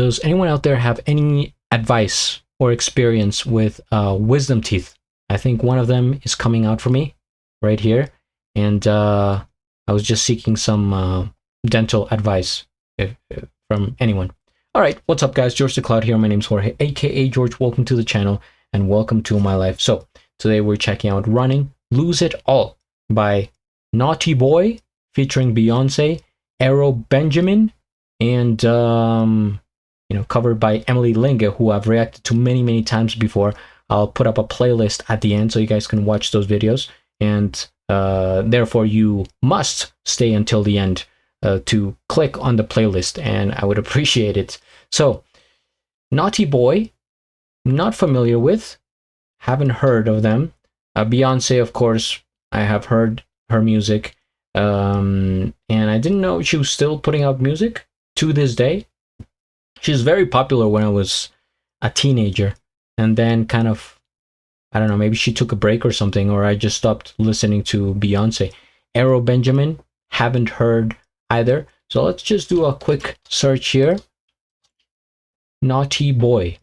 Does anyone out there have any advice or experience with wisdom teeth? I think one of them is coming out for me right here, and I was just seeking some dental advice from anyone. All right, what's up, guys? GeorgeTheCloud here. My name's Jorge, aka George. Welcome to the channel and welcome to my life. So today we're checking out Running, Lose It All by Naughty Boy featuring Beyoncé, Arrow Benjamin, and covered by Emily Linge, who I've reacted to many times before. I'll put up a playlist at the end so you guys can watch those videos, and therefore you must stay until the end to click on the playlist, and I would appreciate it. So, Naughty Boy, not familiar with, haven't heard of them. Beyoncé, of course, I have heard her music, and I didn't know she was still putting out music to this day. She's very popular when I was a teenager, and then kind of, I don't know, maybe she took a break or something, or I just stopped listening to Beyoncé. Arrow Benjamin, haven't heard either. So let's just do a quick search here. Naughty Boy.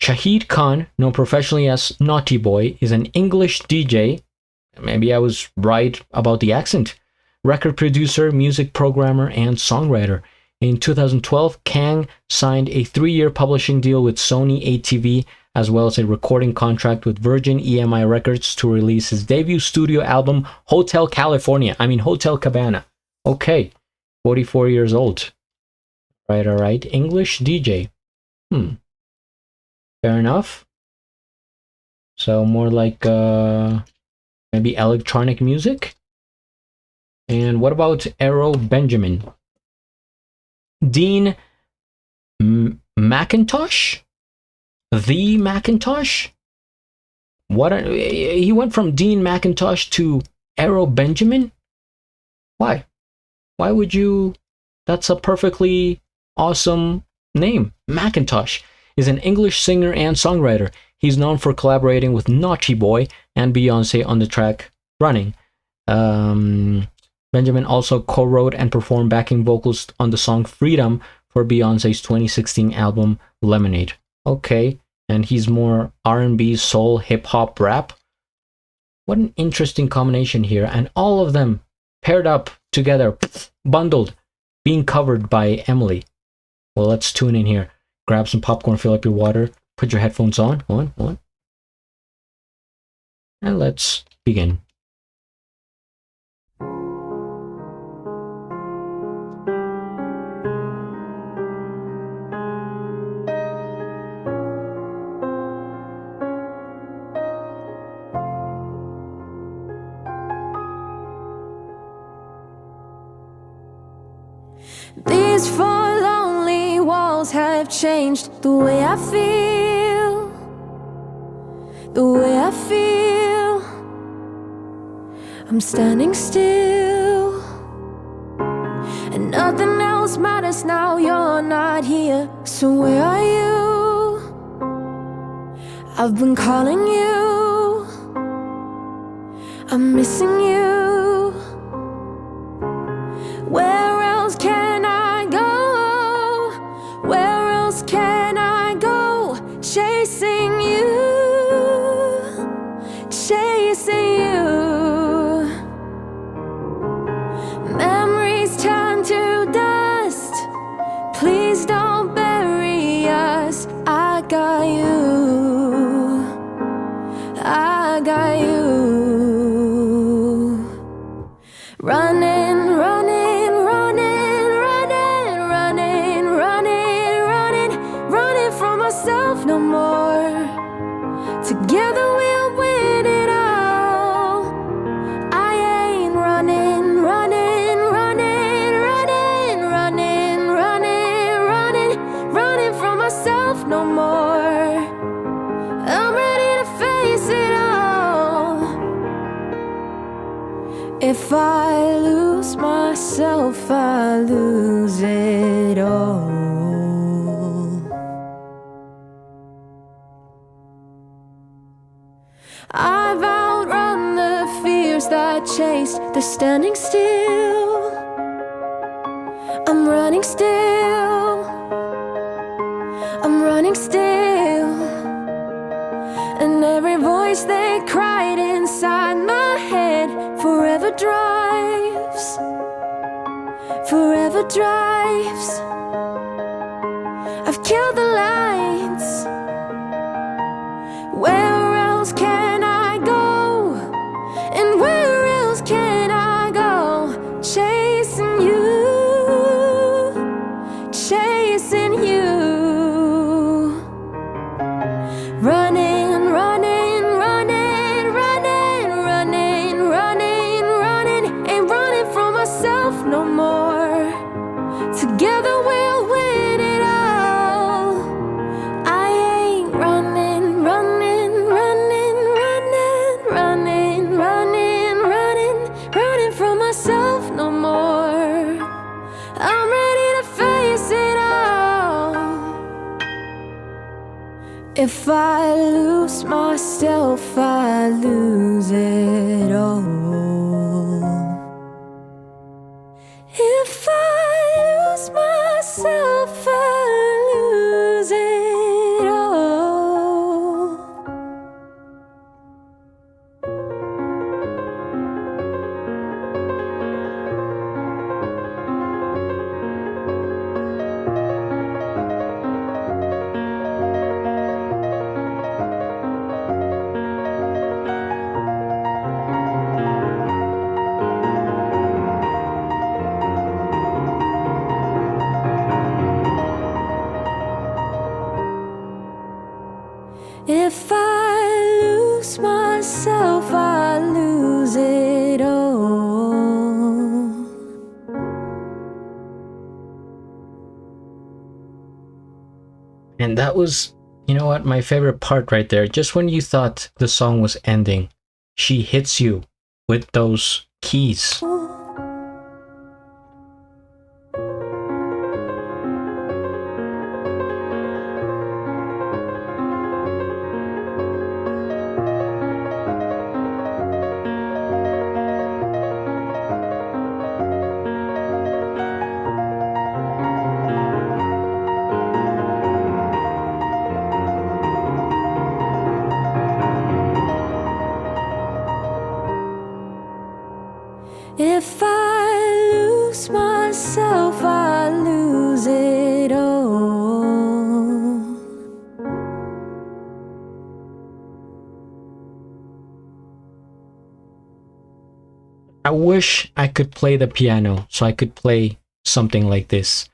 Shahid Khan, known professionally as Naughty Boy, is an English DJ. Maybe I was right about the accent. Record producer, music programmer, and songwriter. In 2012, Kang signed a 3-year publishing deal with Sony ATV, as well as a recording contract with Virgin EMI Records to release his debut studio album, Hotel Cabana. Okay, 44 years old. Right, all right. English DJ. Fair enough. So more like maybe electronic music. And what about Arrow Benjamin? Dean Macintosh? The Macintosh? He went from Dean Macintosh to Arrow Benjamin? Why? Why would you? That's a perfectly awesome name. Macintosh is an English singer and songwriter. He's known for collaborating with Naughty Boy and Beyoncé on the track Running. Benjamin also co-wrote and performed backing vocals on the song Freedom for Beyoncé's 2016 album Lemonade. Okay, and he's more R&B, soul, hip-hop, rap. What an interesting combination here, and all of them paired up together, bundled, being covered by Emily. Well, let's tune in here. Grab some popcorn, fill up your water, put your headphones on, and let's begin. These 4 lonely walls have changed the way I feel. The way I feel. I'm standing still, and nothing else matters now. You're not here, so where are you? I've been calling you. I'm missing you. Where else can I go? Where else can I go? Chasing you, chasing you. Memories turn to dust. Please don't bury us. I got you. I got you. Running, running, running, running, running, running, running, running from myself no more. Together we'll win it all. I ain't running, running, running, running, running, running, running, running from myself no more. I'm ready to face it all. If I lose myself, I lose it all. I've outrun the fears that chased the standing still. I'm running still. standing still, and every voice they cried inside my head forever drives, forever drives. I've killed the lights. Where else can I go? And where else can I go? Chasing you, chasing you. Running, running, running, running, running, running, running. Ain't running from myself no more. Together we'll win it all. I ain't running, running, running, running, running, running, running, running from myself no more. I'm ready to face it all. If I lose myself, I lose it all. If I lose myself, I lose it all. If I lose myself, I lose it all. And that was, you know what, my favorite part right there. Just when you thought the song was ending, she hits you with those keys. If I lose myself, I lose it all. I wish I could play the piano so I could play something like this.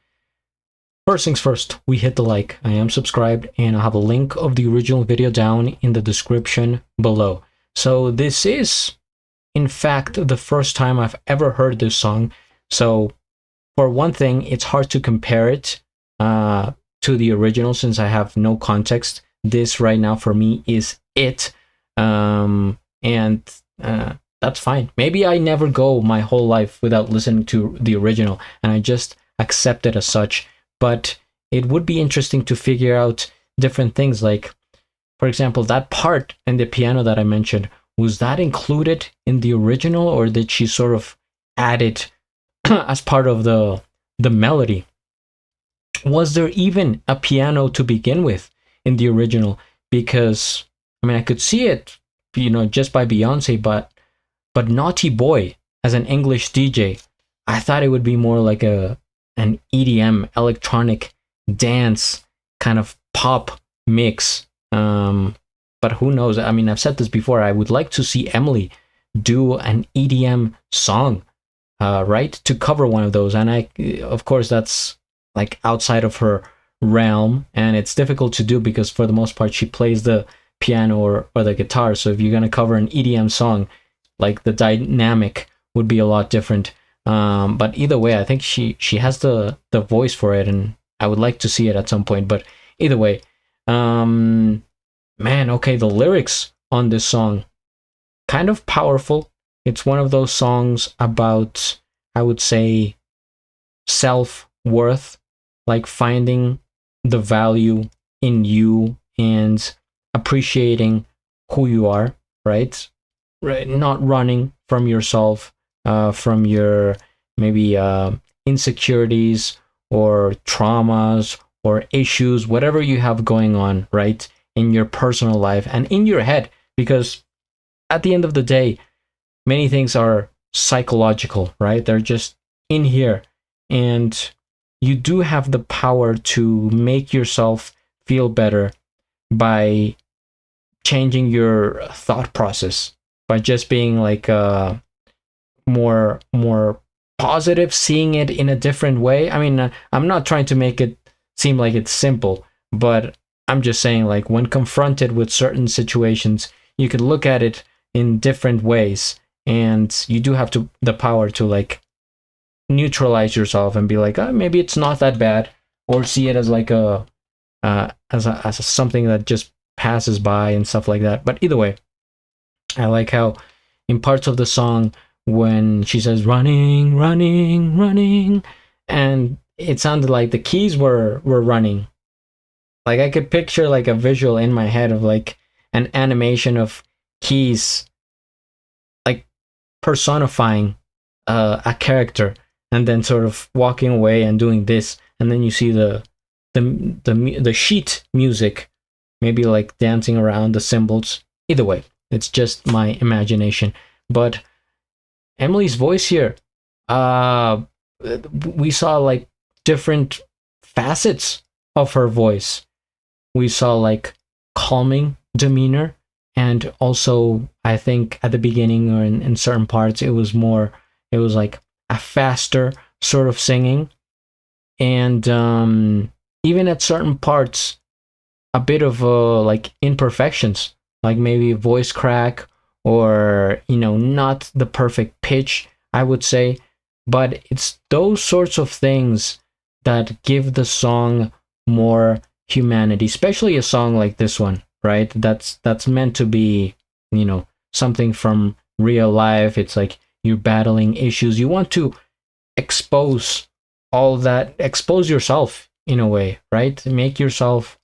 First things first, we hit the like. I am subscribed, and I'll have a link of the original video down in the description below. So this is, in fact, the first time I've ever heard this song. So for one thing, it's hard to compare it to the original since I have no context. This right now for me is it. That's fine. Maybe I never go my whole life without listening to the original and I just accept it as such. But it would be interesting to figure out different things. Like, for example, that part in the piano that I mentioned, was that included in the original, or did she sort of add it as part of the melody? Was there even a piano to begin with in the original? Because, I mean, I could see it, you know, just by Beyoncé, but Naughty Boy as an English DJ, I thought it would be more like an EDM, electronic dance kind of pop mix. But who knows? I mean, I've said this before. I would like to see Emily do an EDM song, right? To cover one of those. And of course, that's like outside of her realm. And it's difficult to do because for the most part, she plays the piano or the guitar. So if you're going to cover an EDM song, like the dynamic would be a lot different. But either way, I think she has the voice for it. And I would like to see it at some point. But either way, man, okay, the lyrics on this song, kind of powerful. It's one of those songs about, I would say, self-worth, like finding the value in you and appreciating who you are, right? Right, not running from yourself, from your maybe insecurities or traumas or issues, whatever you have going on, right, in your personal life and in your head, because at the end of the day, many things are psychological, right? They're just in here, and you do have the power to make yourself feel better by changing your thought process, by just being like more positive, seeing it in a different way. I mean, I'm not trying to make it seem like it's simple, but I'm just saying, like, when confronted with certain situations, you can look at it in different ways, and you do have the power to like neutralize yourself and be like, oh, maybe it's not that bad, or see it as like as something that just passes by and stuff like that. But either way, I like how in parts of the song when she says running, running, running, and it sounded like the keys were running. Like I could picture like a visual in my head of like an animation of keys like personifying a character, and then sort of walking away and doing this, and then you see the sheet music, maybe like dancing around the cymbals. Either way, it's just my imagination. But Emily's voice here, we saw like different facets of her voice. We saw like calming demeanor, and also I think at the beginning or in certain parts it was like a faster sort of singing, and even at certain parts a bit of like imperfections, like maybe voice crack, or not the perfect pitch, I would say. But it's those sorts of things that give the song more humanity, especially a song like this one, right? That's meant to be something from real life. It's like you're battling issues, you want to expose all that, expose yourself in a way, right? Make yourself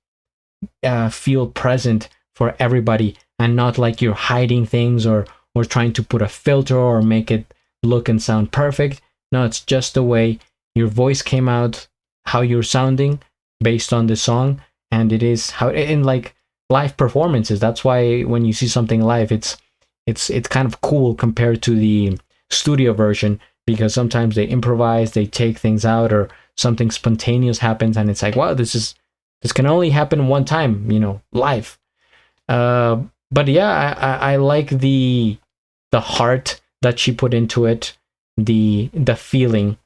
feel present for everybody, and not like you're hiding things or trying to put a filter or make it look and sound perfect. No, it's just the way your voice came out, how you're sounding based on the song. And it is how in like live performances, that's why when you see something live, it's kind of cool compared to the studio version, because sometimes they improvise, they take things out, or something spontaneous happens, and it's like, wow, this can only happen one time, live. But yeah, I like the heart that she put into it, the feeling,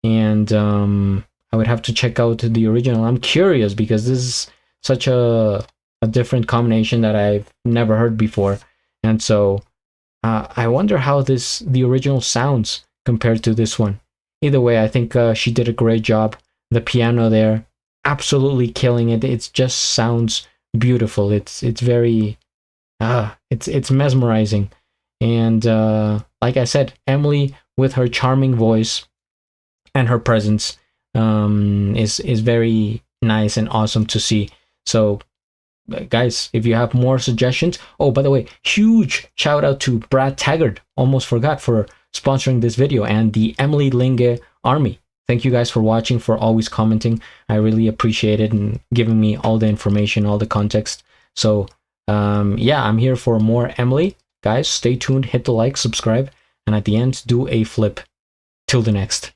and I would have to check out the original. I'm curious because this is such a different combination that I've never heard before, and so I wonder how the original sounds compared to this one. Either way, I think she did a great job. The piano there, absolutely killing it. It just sounds beautiful. It's very it's mesmerizing. And like I said, Emily with her charming voice and her presence is very nice and awesome to see. So guys, if you have more suggestions, oh, by the way, huge shout out to Brad Taggart, almost forgot, for sponsoring this video, and the Emily Linge Army. Thank you guys for watching, for always commenting. I really appreciate it and giving me all the information, all the context. So yeah, I'm here for more Emily. Guys, stay tuned, hit the like, subscribe, and at the end, do a flip. Till the next.